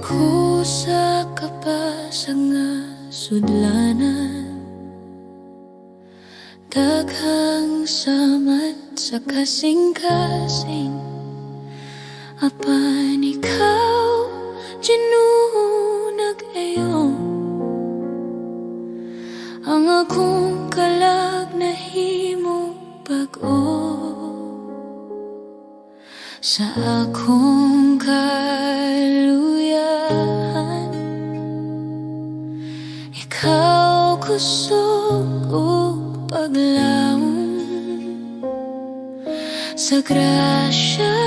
Kusa ka pa sa nga sudlanan, daghang samat sa kasing-kasing. Apan ikaw, ginunag ayon, ang akong kalag nahimo bag-o. Sa akong kaluyahan, ikaw kusog o paglaom. Sa grasya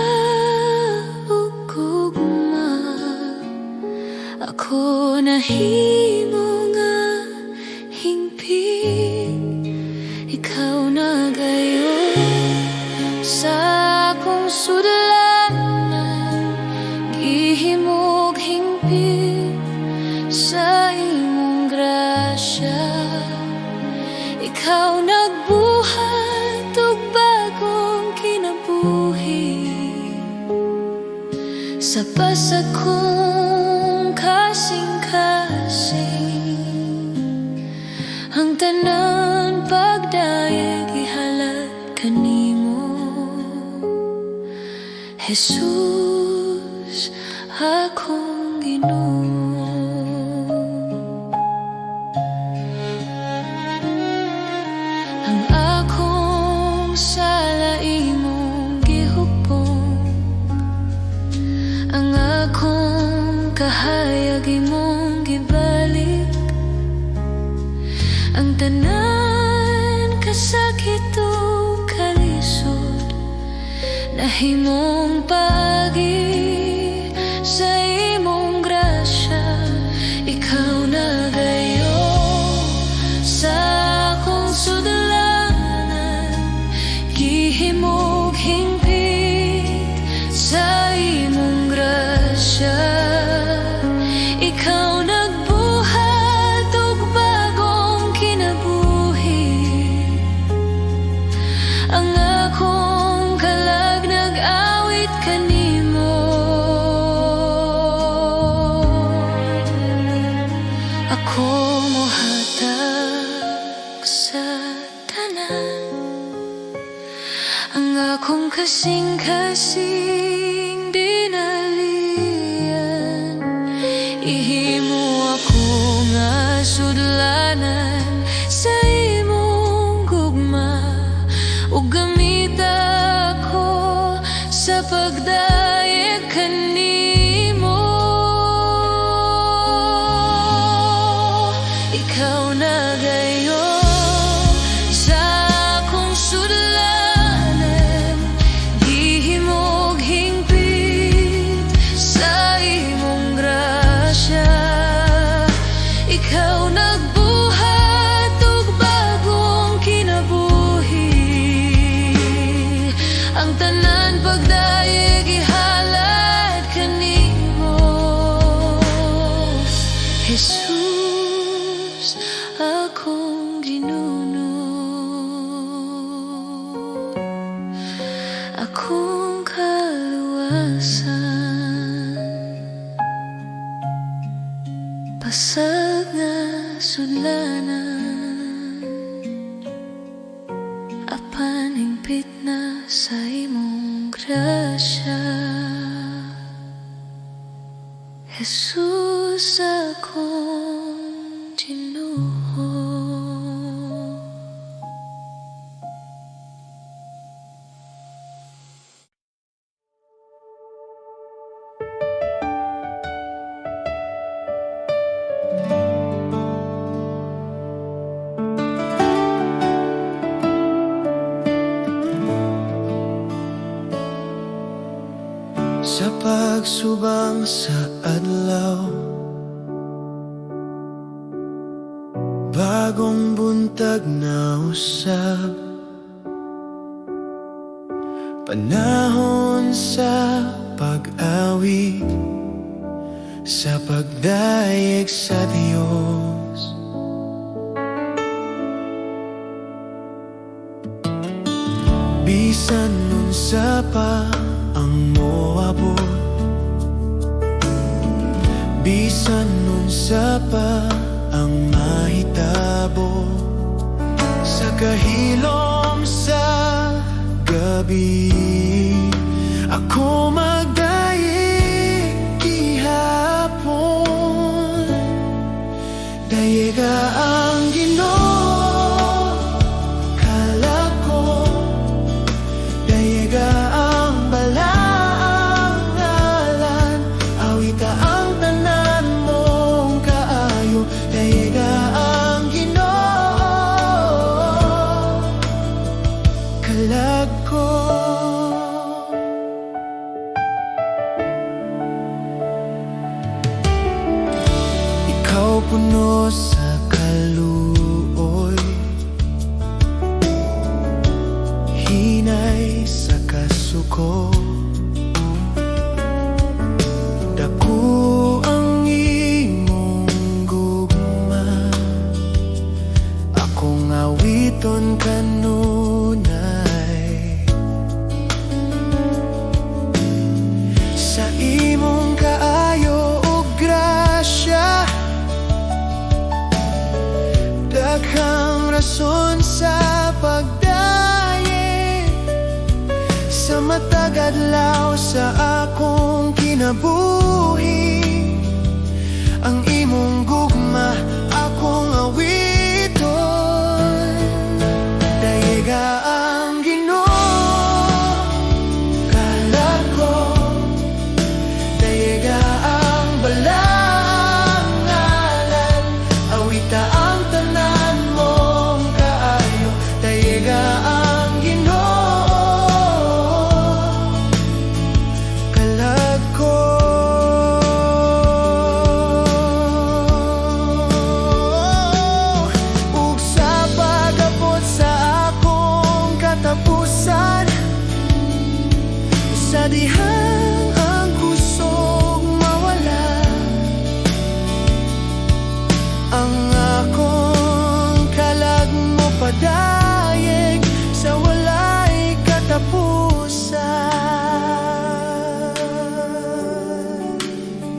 o gugma, ako nahimo nga hingpit. Ikaw na gayon sa akong sudlanan, gihimog hingpit sa imong grasya. Ikaw nagbuhat og bagong kinabuhi sa pasag kong kasing-kasing. Ang tanan pagdayeg ihalad kanimo, Jesus, akong Ginoo. Ang akong sala imong gihupong, ang akong kahayag imong gibalik. Ang tanan kasakit o kalisod, nahimong paagi sa imong grasya. Ikaw na gayon sa akong sudlanan, gihimog hingpit sa imong grasya. Ikaw nagbuhat og bagong kinabuhi, ang akong kalag nag-awit kanimo. Ako mohatag sa tanan, ang akong kasing-kasing dinalian. Ihimo ako nga sudlanan sa imong gugma, ug gamit ako sa pagdayeg kanimo. Ikaw na gayon sa akong sudlanan, gihimog hingpit sa imong grasya. Ikaw nagbuhat og bagong kinabuhi, ang tanan pagdayeg ihalad kanimo, Jesus, akong Ginuno. Akong kaluwasan, pasag nga sudlanan, apan hingpit na sa imong grasya. Jesus, akong Ginoo. Sa pagsubang sa adlaw, bagong buntag na usab, panahon sa pag-awit, sa pagdayeg sa Dios. Bisan unsa pa ang moabot, Bisan unsa pa ang mahitabo sa kahilom sa gabi, ako magdaig gihapon. Dayiga ang Ginoo kalag ko, dayiga ang balaang ngalan, awita ang tanan mong kaayo. Dayiga ang Ginoo kalag ko. Ikaw puno sa kaluoy, hinay sa kasuko. Dako ang imong gugma, akong awiton kanunay. Sa imong kaayo ug grasya, daghang rason sa pagdaye. Sa matag adlaw sa akong kinabuhi, ang imong gugma akong awiton. Dayiga ang Ginoo kalag ko, dayiga ang balaang ngalan, awita ang tanan mong kaayo. Dayiga ang Ginoo kalag ko. Ug sa pag-abot sa akong katapusan, sa dihang ang kusog mawala, ang akong kalag mo padayeg sa walay katapusan.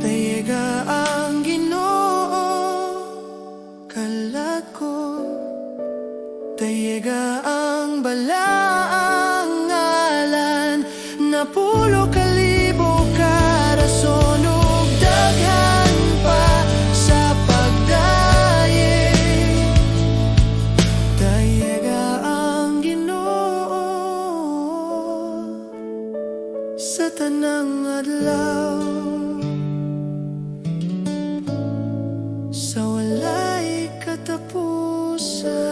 Dayiga ang Ginoo kalag ko, dayiga ang balaang ngalan, napulo kalibo ka rason ug daghan pa sa pagdaye. Dayiga ang Ginoo sa tanang adlaw, sa walay katapusan.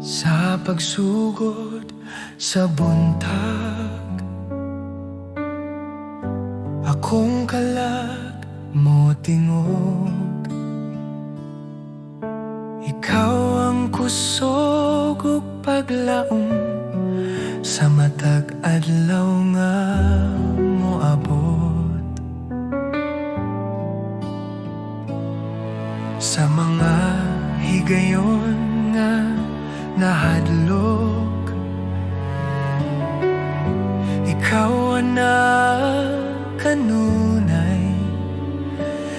Sa pagsugod sa buntag, akong kalag mo tingog. Ikaw ang kusog ug paglaom sa matag adlaw nga moabot. Sa mga higayon nga nahadlok, ikaw na kanunay.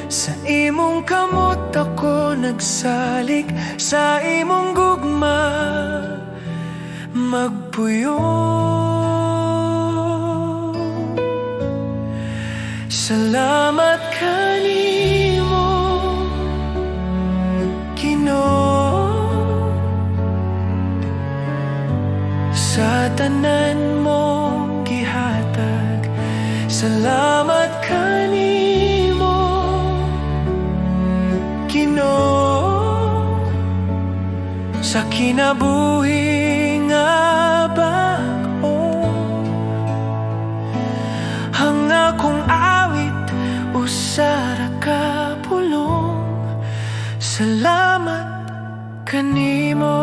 Sa imong kamot ako nagsalig, sa imong gugma magpuyo. Salamat kanimo Ginoo sa tanan mong gihatag. Salamat kanimo Ginoo sa kinabuhi nga bag-o. Ang akong awit usara ka pulong. Salamat kanimo.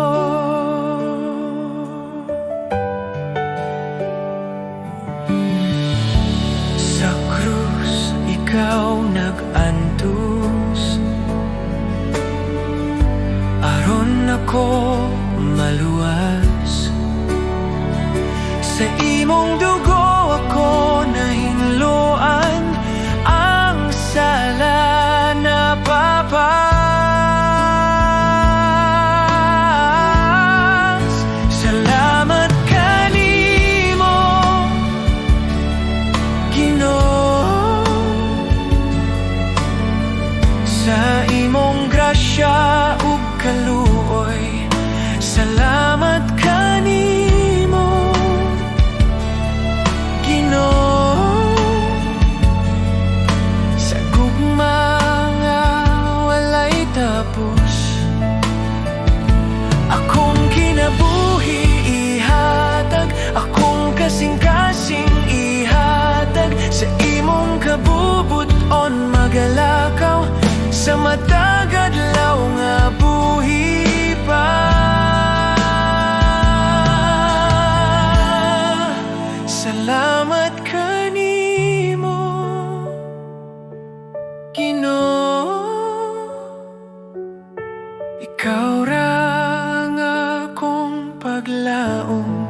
paglaom.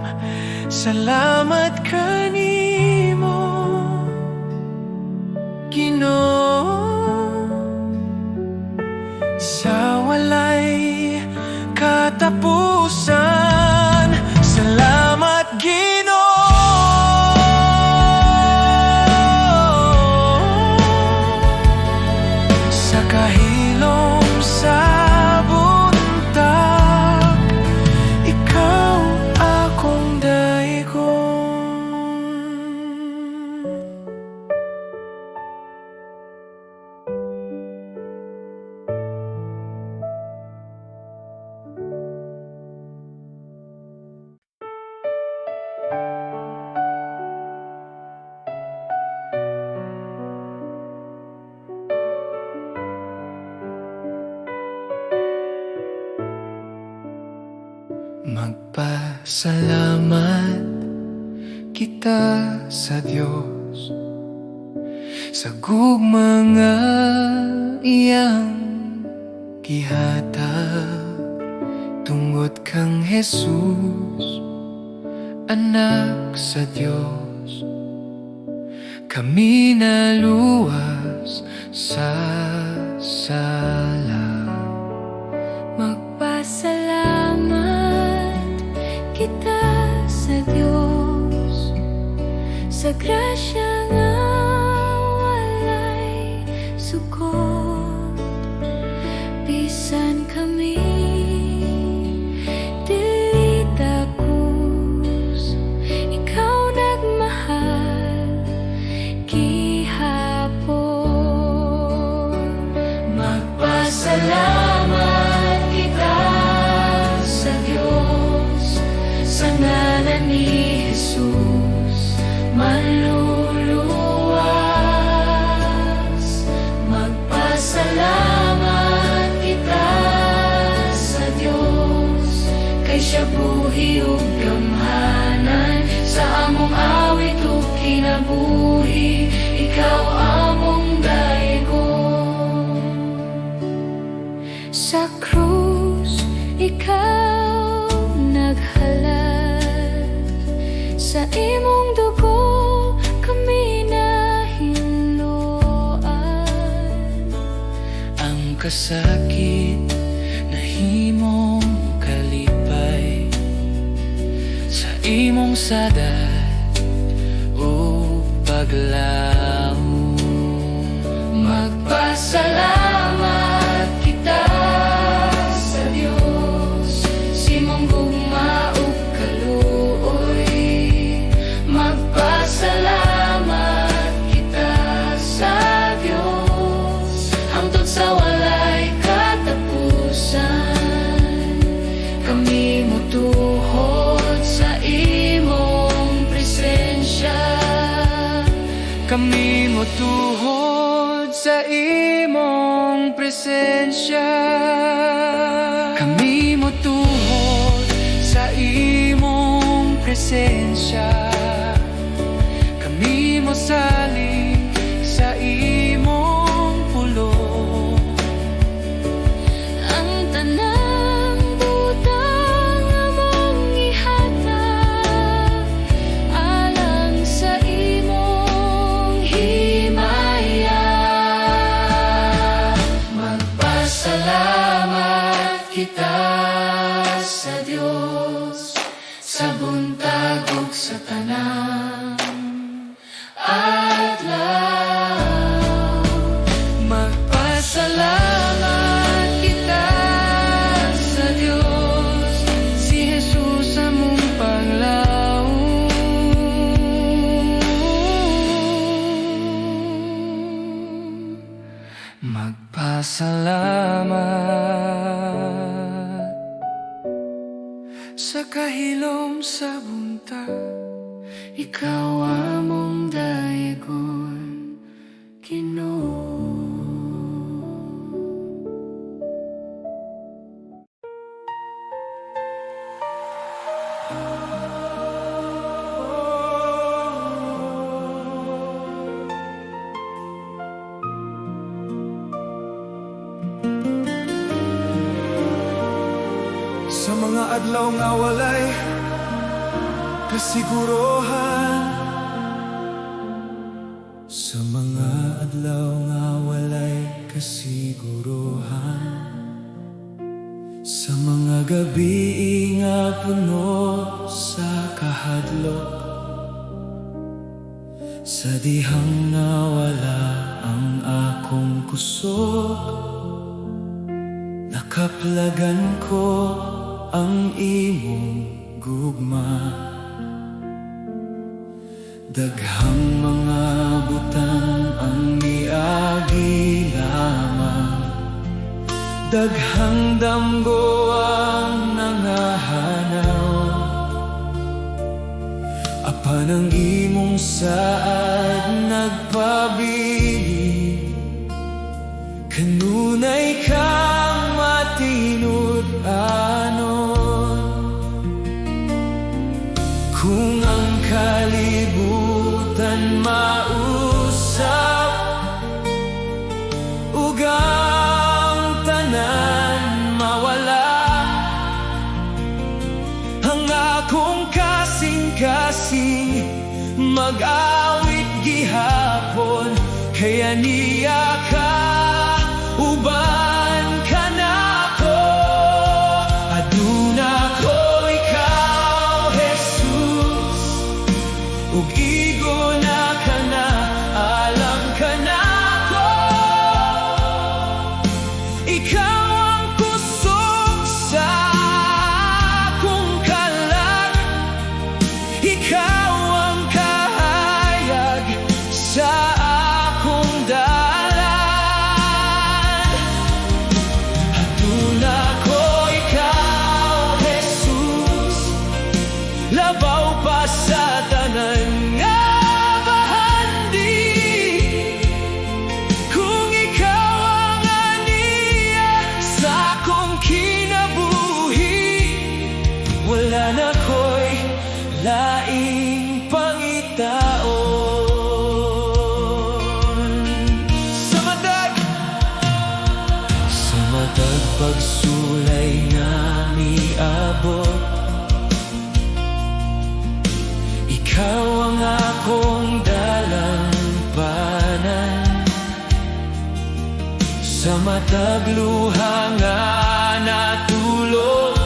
Salamat kanimo, Ginoo, sa walay katapusan. Salamat Ginoo, sa kahilom sa buntag, ikaw akong daigon. Magpasalamat kita sa Diyos sa gugmanga iyang gihatag, tungod kang Jesus, anak sa Diyos. Kami naluwas sa sala. Magpasalamat kita sa Diyos sa grasya nga walay sukot. Bisan kami dili takus, ikaw nagmahal gihapon. Magpasalamat kita sa Diyos sa ngalan ni Jesus, maluluwas. Magpasalamat kita sa Diyos, kay siya buhi ug gamhanan. Sa among awit ug kinabuhi, ikaw among daigon. Sa krus ikaw naghalad, sa imong dugo kami nahinluan. Ang kasakit na himong kalipay, sa imong sadat o paglaom. Magpasalamat kita sa Diyos, simong gugma ug kaluoy. Magpasalamat kita sa Diyos, hangtod sa walay katapusan. Kami motuhod sa imong presensya. Kami motuhod sa imong presensya. Kami motuhod sa imong presensya. Kami mosalig sa imong pulong. Ang tanang butang among ihatag alang sa imong himaya. Magpasalamat kita sa Diyos sa buntag ug sa tanang adlaw. Magpasalamat kita sa Diyos, si Jesus among paglaom. Magpasalamat sa kahilom sa buntag, ikaw among daigon, Ginoo. Sa mga adlaw nga walay kasiguruhan. Sa mga adlaw nga walay kasiguruhan, sa mga gabi nga puno sa kahadlok, sa dihang nga wala ang akong kusog, nakaplagan ko ang imong gugma. Daghang mga butang ang niagi lamang, daghang damgo ang nangahanaw. Apan ang imong saad nagpabili, kanunay kang matinud-anon. Kung ang kalibutan mausap, ug ang tanan mawala, ang akong kasing-kasing mag-awit gihapon, kaya niya ka uban ka na ko. Aduna ko ikaw, Jesus, ug igo na ka na, alam ka na ko. Ikaw ang kusog sa akong kalag, ikaw ang kahayag sa akong dalan. Aduna ko ikaw, Jesus, labaw pa sa tanan nga bahandi. Kung ikaw ang aniya sa akong kinabuhi, wala na ko'y laing pangitaon. Sa matag pagsulay nga miabot, ikaw ang akong dalampanan. Sa matag luha nga natulog,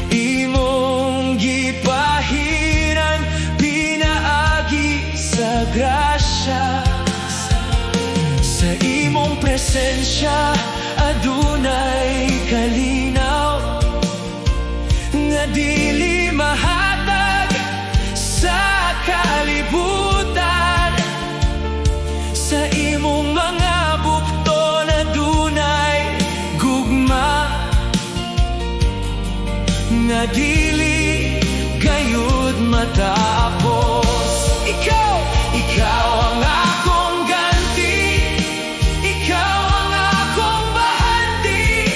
imong gipahiran pinaagi sa grasya. Sa imong presensya adunay kalinaw, nga dili mahatag sa kalibutan. Sa imong mga bukton adunay gugma, nga dili gayud matapos. Ikaw ang akong ganti, ikaw ang akong bahandi.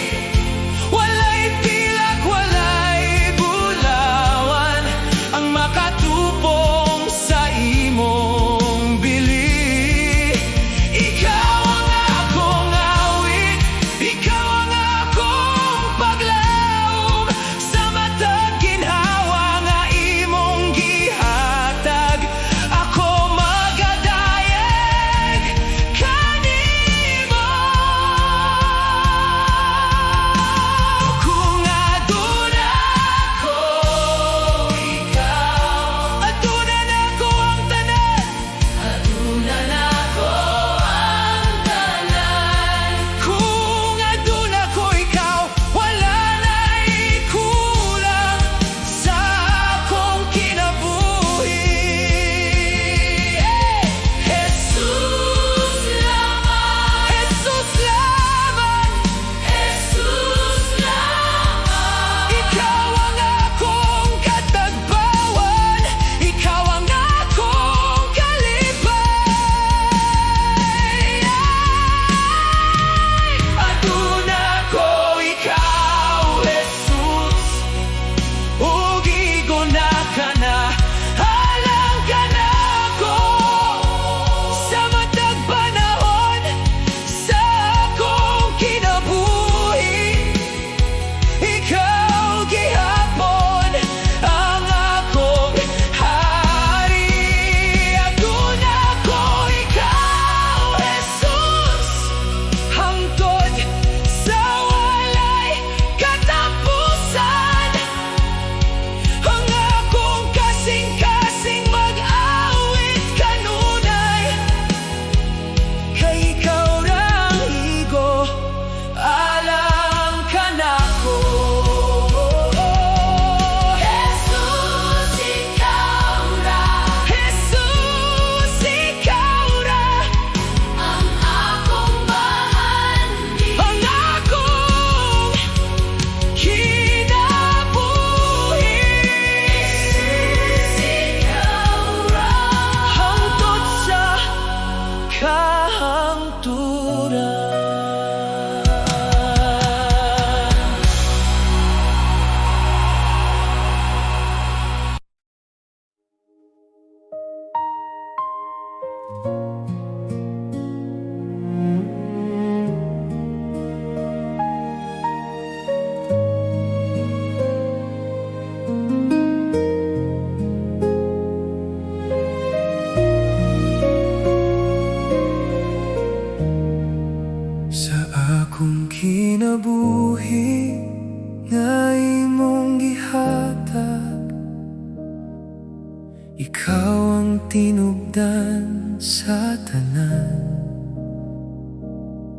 ikaw ang tinubdan sa tanan.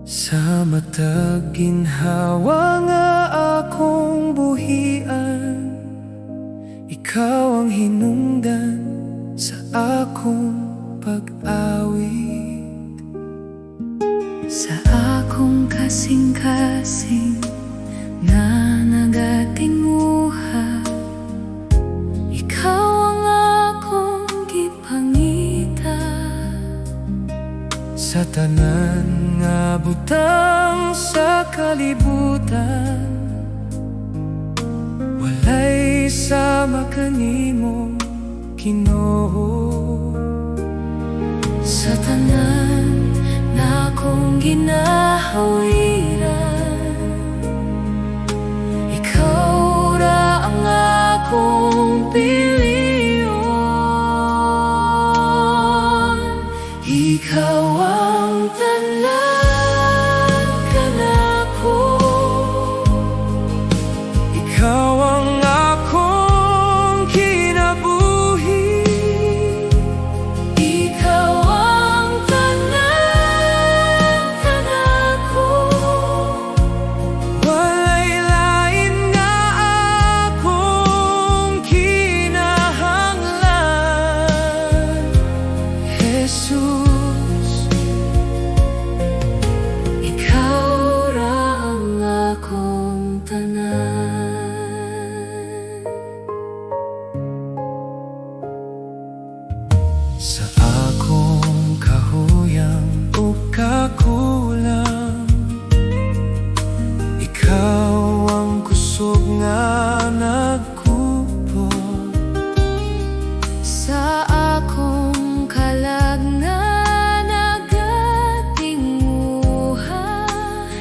Sa matag ginhawa nga akong buhian, ikaw ang hinungdan sa akong pag-awit. Sa akong kasing-kasing na nagatinguha, ikaw ang akong gipangita. Sa tanan nga butang sa kalibutan, walay sama kanimo, Ginoo. Sa tanan na akong ginahawiran, ikaw ra ang akong piliyon. Ikaw ang tanan kanako, Ikaw ang akong kinabuhi. ikaw ang tanan kanako. Walay lain nga akong kinahanglan, Jesus. Ikaw ra ang akong tanan. Sa akong kahuyang o kakulang, ikaw ang kusog nga nagkupo. Sa akong kalag na nagatinguha,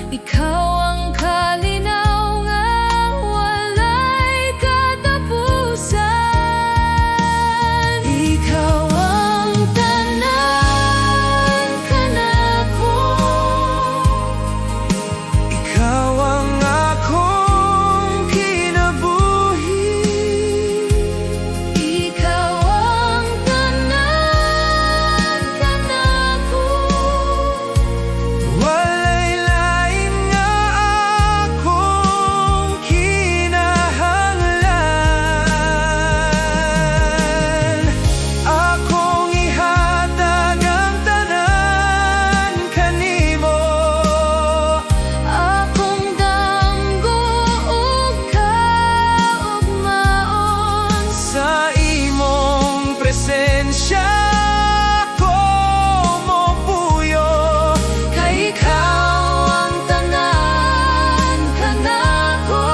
ikaw ang kalinaw nga walay katapusan. Ikaw ang tanan kanako, Ikaw ang akong kinabuhi. ikaw ang tanan kanako. Walay lain nga akong kinahanglan. Akong ihatag ang tanan kanimo. Akong damgo ug kaugmaon, Sa imong presensya ko mopuyo. kay ikaw ang tanan kanako.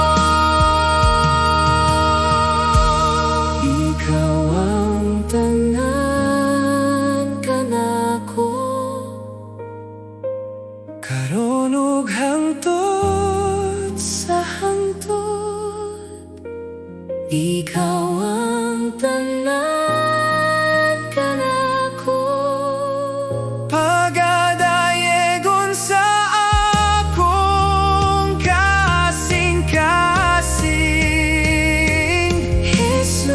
Ikaw ang Tanan kanako, karon ug hangtod sa hangtod. Ikaw ang tanan kanako. pagadayegon sa akong kasing-kasing. Jesus,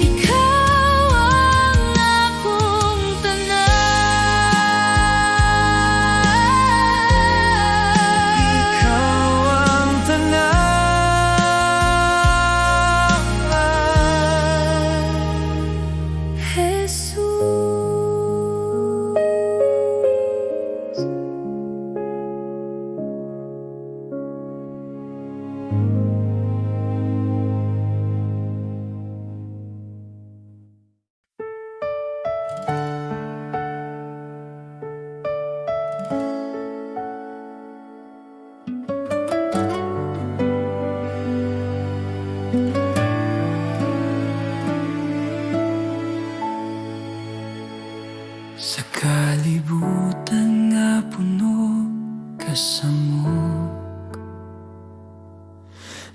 ikaw ang akong tanan. Ikaw ang tanan. Jesus. Sa kalibutan nga puno kasamok,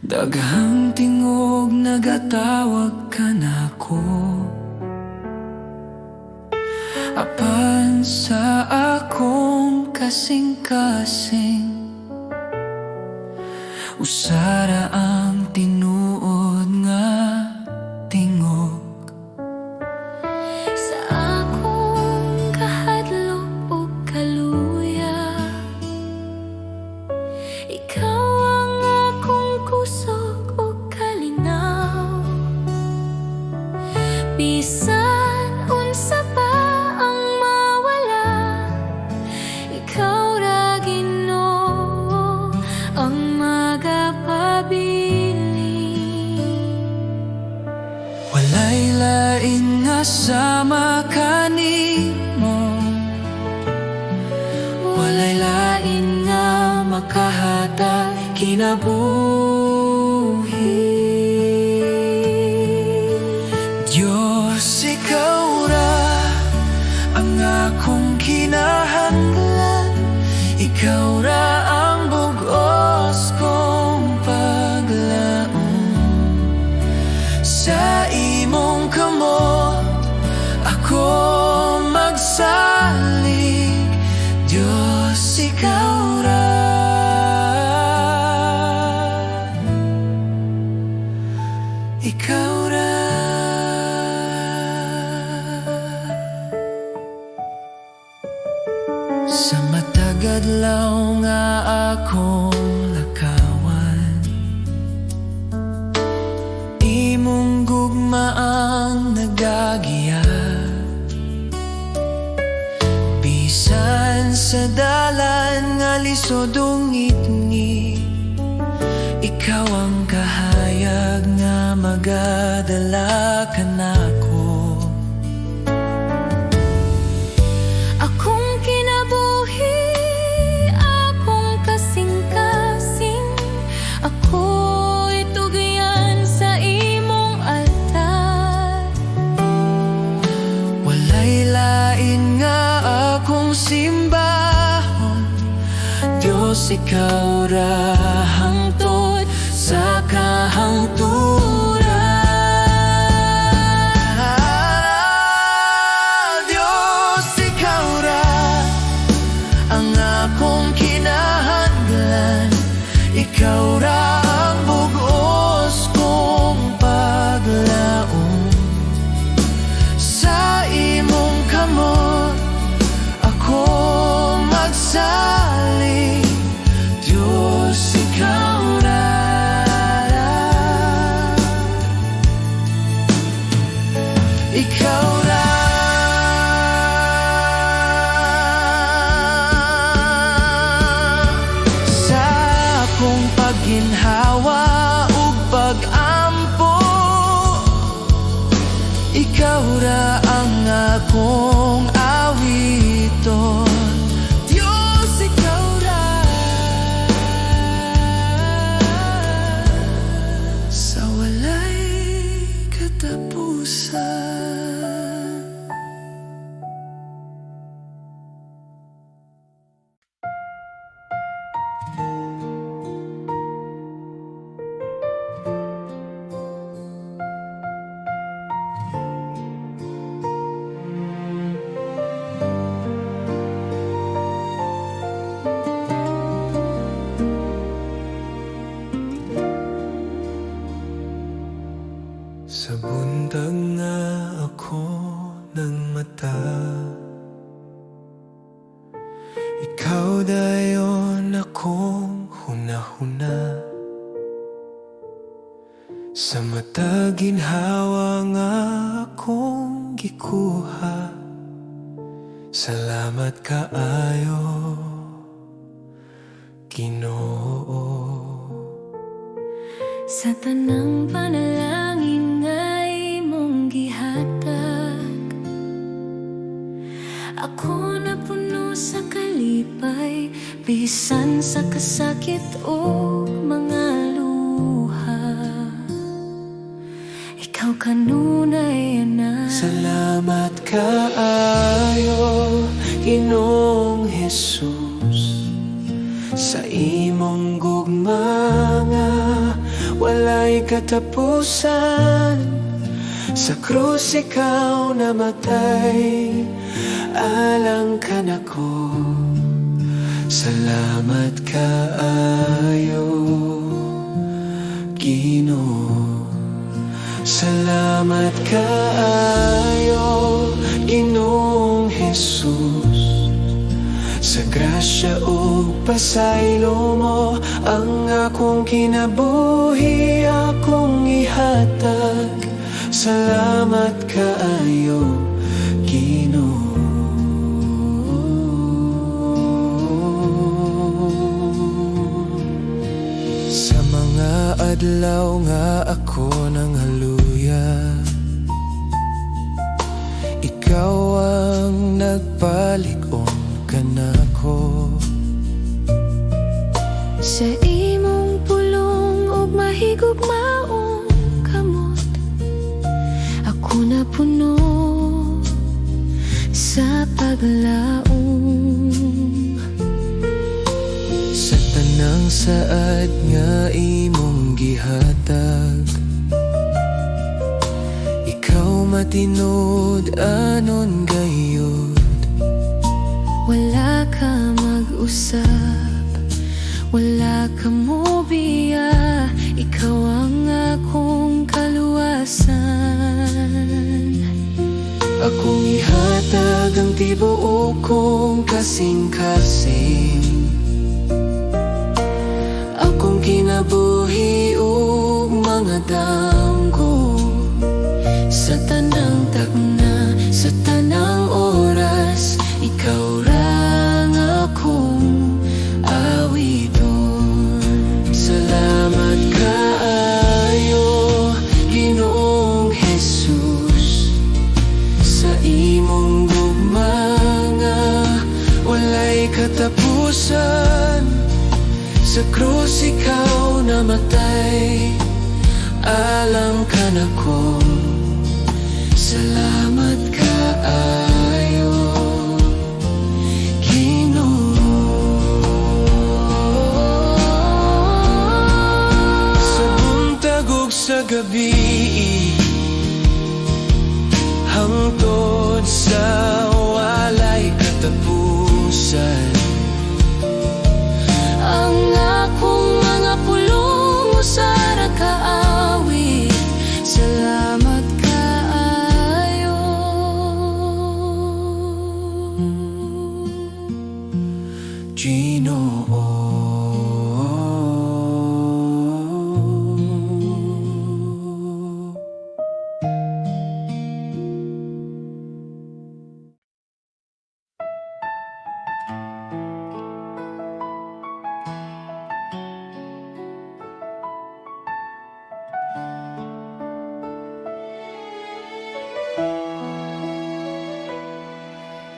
daghang tingog nagatawag ka nako. Apan sa akong kasing-kasing, usara ang tinuod nga lain nga sama kanimo, walay lain nga makahatag kinabuhi. Diyos, ikaw ra ang akong kinahanglan, ikaw ra ang bugos kong paglaom. Sa imong kamot ako magsalig, Diyos, ikaw ra. Ikaw ra. Sa matagad law nga akong lakawan, imong gugma ang nagagiya. Bisan sa dalan nga lisod ungit-ngit, ikaw ang kahayag nga magadala kanako. Akong kinabuhi, akong kasing-kasing, ako'y tugian sa imong altar. Walay lain nga akong simbahon, Diyos, ikaw ra hangtod sa kahangturan. Diyos, ikaw ra ang akong kinahanglan, ikaw ra ang bugos kong paglaom. Sa imong kamot ako magsalig, Diyos, ikaw ra. Ikaw ra. Sa akong pagginhawa ug pag-ampo, ikaw ra ang akong awiton, Diyos, ikaw ra. Sa walay katapusan. Sa buntag nga ako ng mata, ikaw dayon akong hunahuna. Sa mata ginhawa nga akong gikuha, salamat kaayo, Ginoo. Sa tanang panalangin nga imong gihatag, ako napuno sa kalipay, bisan sa kasakit o mga luha. Ikaw kanunay na. Salamat kaayo, Ginoong Jesus, sa imong gugma nga walay katapusan. Sa krus ikaw namatay, alang ka nako. Salamat kaayo, Ginoo. Salamat kaayo, Ginoong Jesus, sa grasya o pasaylo mo ang akong kinabuhi akong ihatag. Salamat kaayo, Ginoo. Sa mga adlaw nga ako nang haluya, nagpalig-on ka nako. Sa imong pulong ug mahigugmaong kamot, ako na puno sa paglaong. Sa tanang saad nga imong gihatag, ikaw matinod anon gayud. Wala ka mag-usap, wala ka mo biya, ikaw ang akong kaluwasan. Akong ihatag ang tibuok kong kasing-kasing, akong kinabuhi ug mga damgo. Sa tanang tagna, sa tanang oras, ikaw ra nga akong awidon. Salamat kaayo, Ginoong Jesus, sa imong gugma nga walay katapusan. Sa krus ikaw namatay, alang ka nako. Salamat kaayo, Ginoo. Sa buntag ug sa gabi, hangtod sa walay katapusan, Ang akong mga pulong usara kaawit. Salamat kaayo, Ginoo.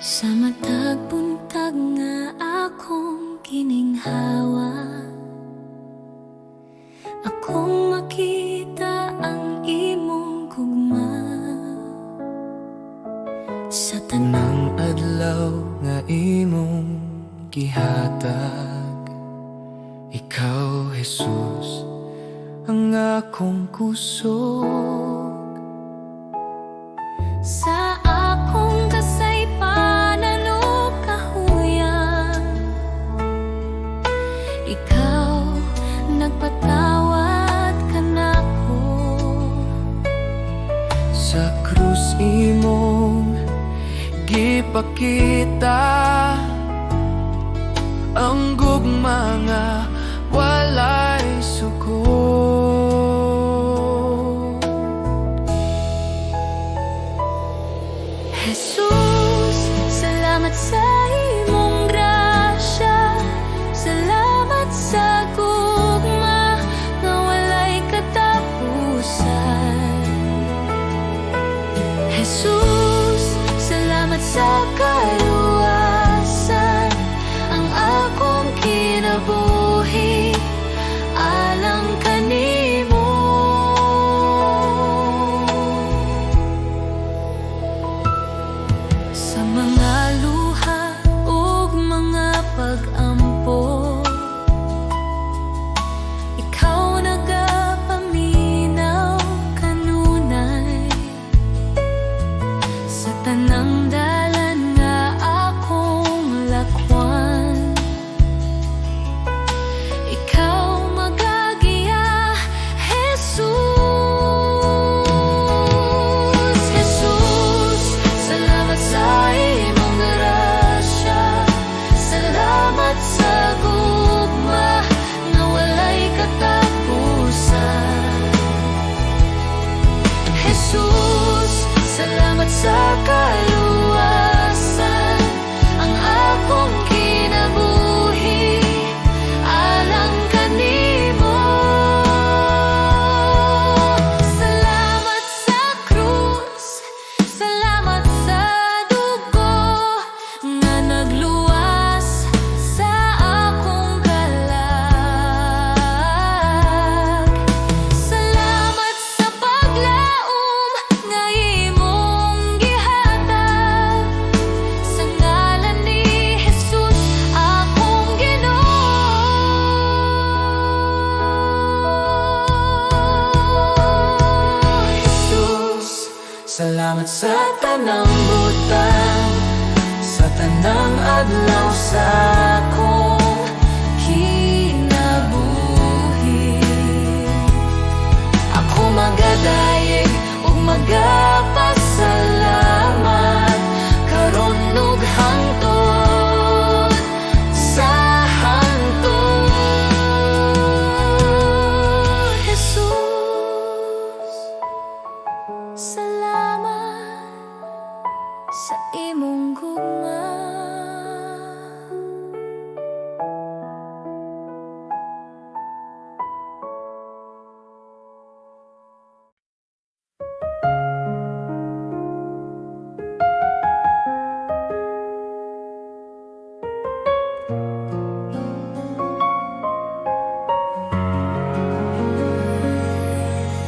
sa matag buntag nga akong kininghawa, akong makita ang imong gugma. Sa Tanang adlaw nga imong gihatag, ikaw Jesus ang akong kusog. Sa akong kasaypanan o kahuyan, ikaw nagpatawad ka nako. Sa krus imong gipakita ang gugma nga walay suko. Jesus, salamat sa imong grasya, salamat sa gugma nga walay katapusan. Jesus, salamat sa kaluwasan, ang akong kinabuhi alang ka ng butang sa tanang adlaw sa akong kinabuhi. Ako magadayeg ug magapasalamat karon ug hangtod sa hangtod. Jesus, salamat sa imong gugma.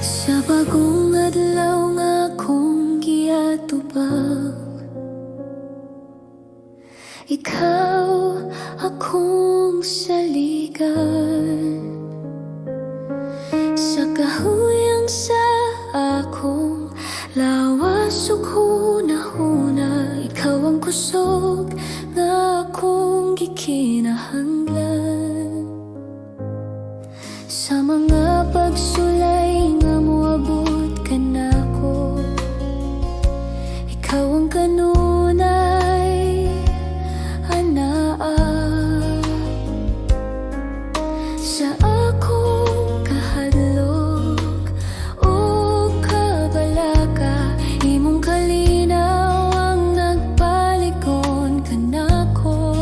Sa bagong adlaw nga akong giatubang, ikaw akong saligan. Sa kahuyang sa akong lawas ug hunahuna, ikaw ang kusog nga akong gikinahanglan. Sa mga pagsulay nga moabot ka nako, ikaw ang kanunay anaa. Sa akong kahadlok o kabalaka, imong kalinaw ang nagpalikon ka nako.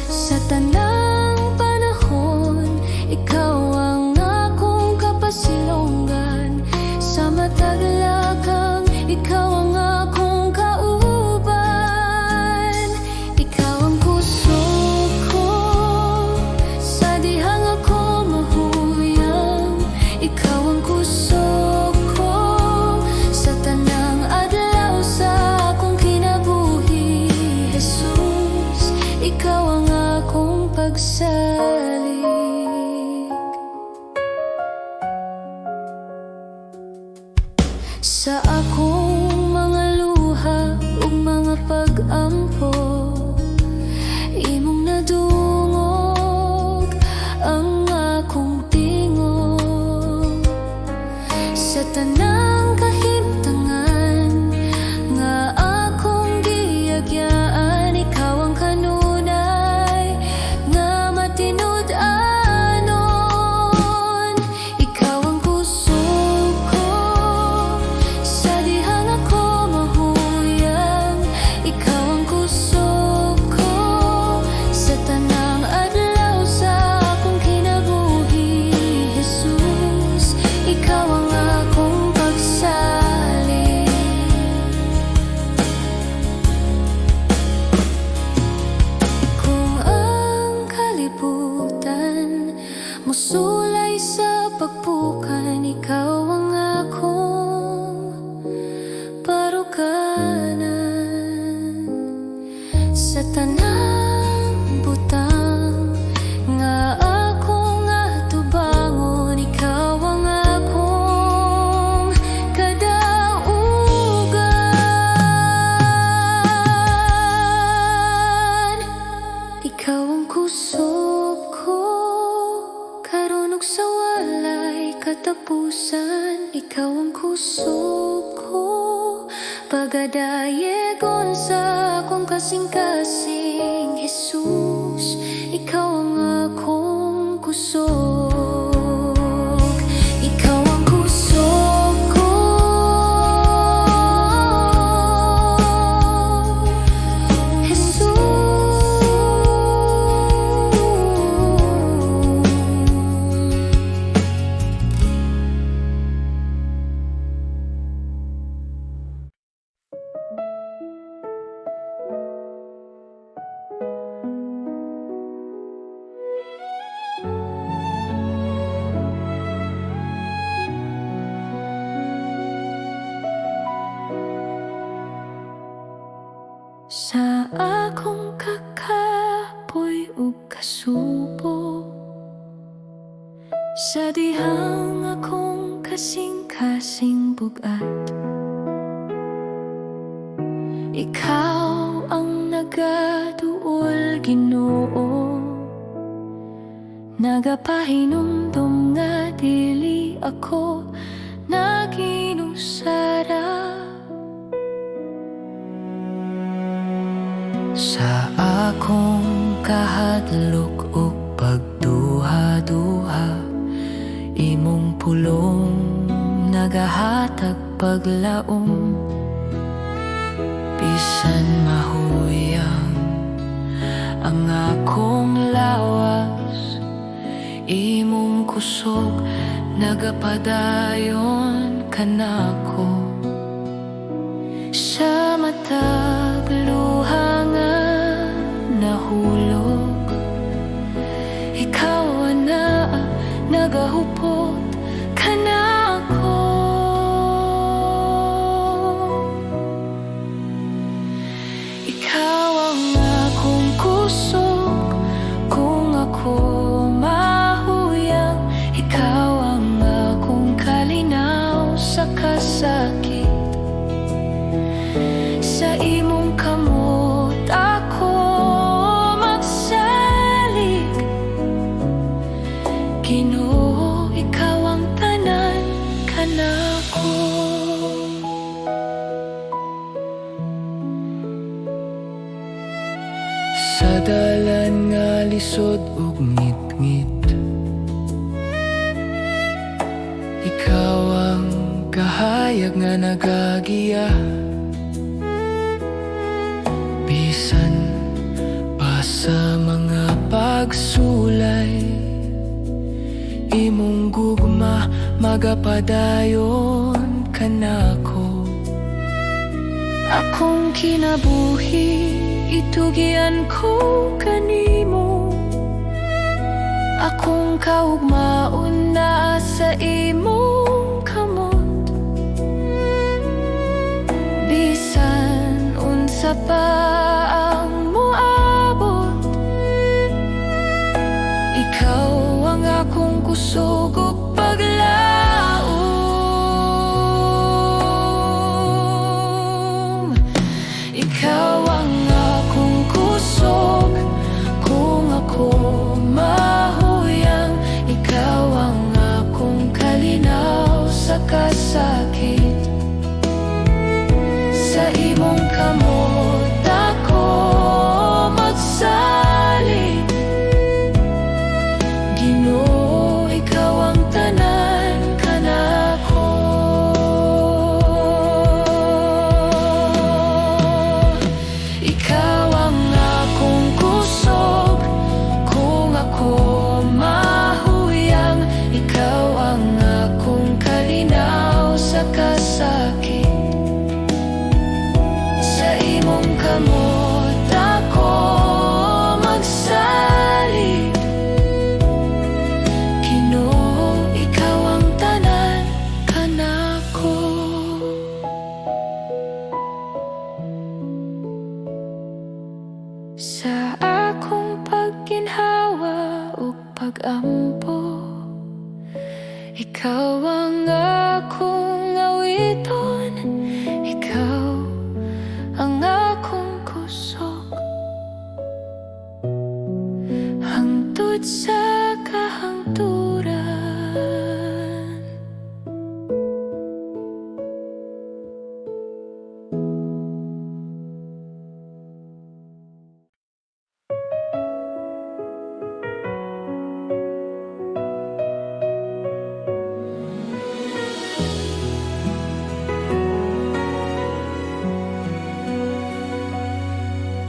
Sa tanang panahon, ikaw ang akong kapasilongan. Sa matag lakang, ikaw ang akong kauban. Ikaw ang kusog ko sa dihang ako mahuyang. Ikaw ang kusog ko sa tanang adlaw sa akong kinabuhi. Jesus, ikaw ang akong pagsalig. Sa akong mga luha ug mga pag-ampo, imong nadungog ang akong tingog. Sa tanang kahimtangan nga akong giagyaan, ikaw ang kanunay nga matinud-anon. Ikaw ang kusog ko sa dihang ako mahuyang. Ikaw ang kusog ko sa tanang adlaw sa akong kinabuhi. Jesus, ikaw ang akong pagsalig. Kung ang kalibutan musulay sa pagpukan, ikaw ang akong parukanan. Sa tanang butang nga akong atubangon, ikaw ang akong kadaugan. Ikaw ang kusog ko karon ug sa walay katapusan. Ikaw ang kusog ko pagadayegon sa akong kasing-kasing. Jesus, ikaw ang akong kusog. Ikaw ang kusog ko. Jesus, sa akong kakapoy ug kasubo, sa dihang akong kasing-kasing bugat, Ikaw ang nagaduol, Ginoo, nagapahinumdum nga dili ako naginusara. Sa akong kahadlok ug pagduha-duha, imong pulong nagahatag paglaom. Bisan mahuyang ang akong lawas, imong kusog nagapadayon kanako. Sa matag luha nga nahulog, ikaw na nagahupot kanako. Ikaw ang akong kusog kung ako mahuyang, ikaw ang akong kalinaw sa kasakit. Sa imong kamot ako magsalig, Ginoo, ikaw ang tanan kanako. Sa dalan nga lisod ug ngit-ngit, ikaw ang kahayag nga nagagiya. Bisan pa sa mga pagsulay, imong gugma magapadayon kanako. Akong kinabuhi itugian ko kanimo, akong kaugmaon na sa imong kamot. Bisan unsa pa ang moabot, ikaw ang akong kusog ug paglaom. Ikaw ang akong kusog kung ako mahuyang, ikaw ang akong kalinaw sa kasakit. Sa imong kamot ako magsalig, Ginoo, ikaw ang tanan kanako. Ikaw ang akong kusog kung ako mahuyang, ikaw ang akong kalinaw sa kasakit. Sa imong kamot ako magsalig, Ginoo, ikaw ang tanan kanako. Sa akong pagginhawa ug pag-ampo, ikaw ang akong awiton, ikaw ang akong kusog. Hangtod sa kahangturan,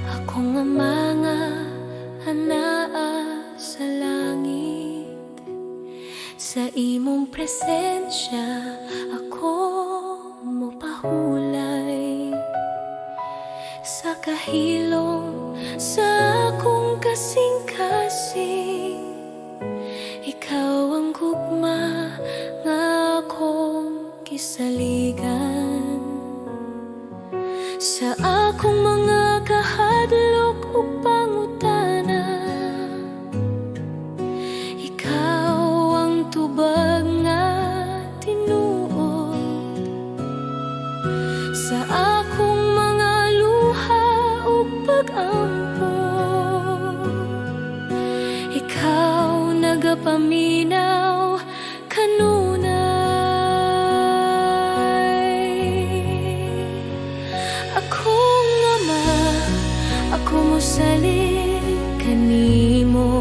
ako nga mga anaa sa langit, sa imong presensya ako mopahulay. Sa kahilom sa akong kasing-kasing, ikaw ang gugma nga akong kisaligan. Sa akong mga kahadlok ug pangutana, ikaw ang tubag nga tinuod. Sa akong mga luha paminaw kanunay. Akong ama, ako mo salin kanimo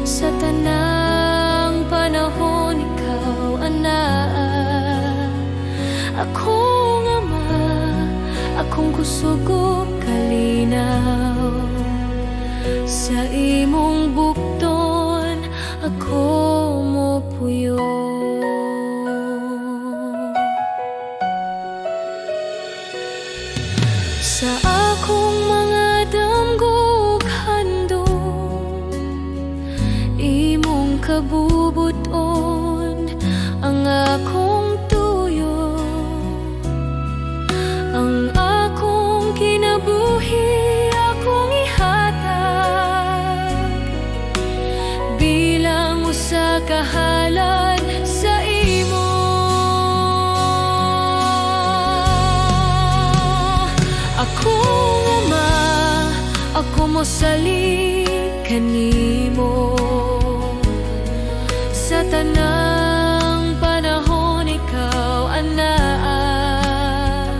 sa tanang panahon ikaw anaa. Akong ama, akong kusog ug kalinaw sa imong bukton ako mo puyo. Sa akong mga damgog handom, imong kabubuton ang akong tuyo, ang akong kinabuhi akong ihatag bilang usa ka halad sa imo. Akong ama, ako mo salin kanimo sa tanang panahon ikaw anaa.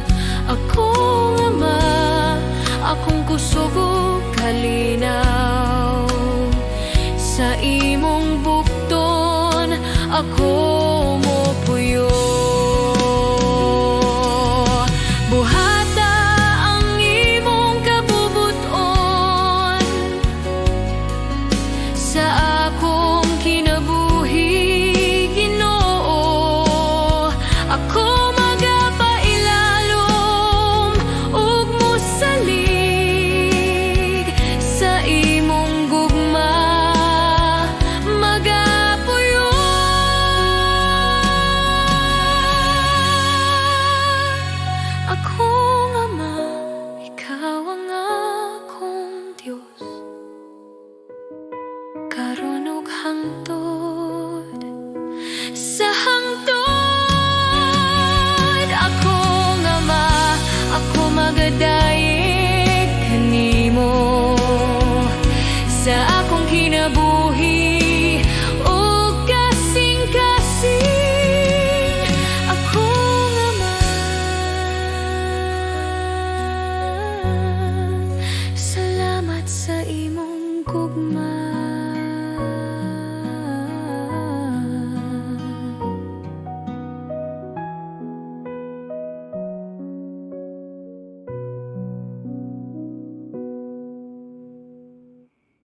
Akong ama, akong kusog ug kalinaw sa imong bukton ako mo puyo. Buhata ang imong kabubuton sa akong kinabuhi, Ginoo. Ako magapailalom ug mosalig sa imong gugma, magapuyo. Akong ama, ikaw ang akong Diyos, karon ug hangtod sa